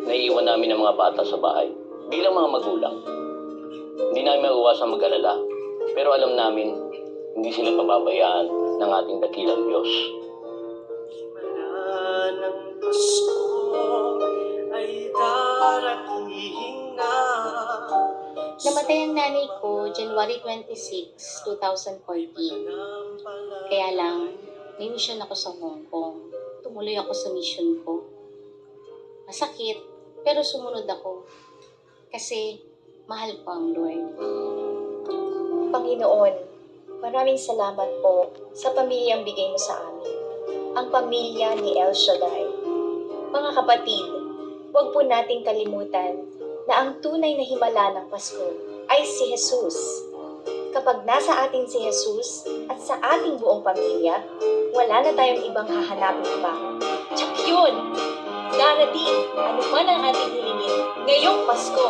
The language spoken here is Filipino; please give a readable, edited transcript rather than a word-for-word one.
naiiwan namin ang mga bata sa bahay. Bilang mga magulang, hindi namin maiwasang mag-alala. Pero alam namin, hindi sila pababayaan ng ating dakilang Diyos. Himala ng Pasko ay darating na. Namatay ang nanay ko January 26, 2014. Kaya lang, may mission ako sa Hong Kong. Tumuloy ako sa mission ko. Masakit, pero sumunod ako. Kasi mahal ko ang Lord. Panginoon, maraming salamat po sa pamilyang bigay mo sa amin. Ang pamilya ni El Shaddai. Mga kapatid, huwag po nating kalimutan na ang tunay na himala ng Pasko ay si Jesus. Kapag nasa atin si Jesus at sa ating buong pamilya, wala na tayong ibang hahanapin pa. Tsak yun! Darating, ano man ang ating hilingin ngayong Pasko.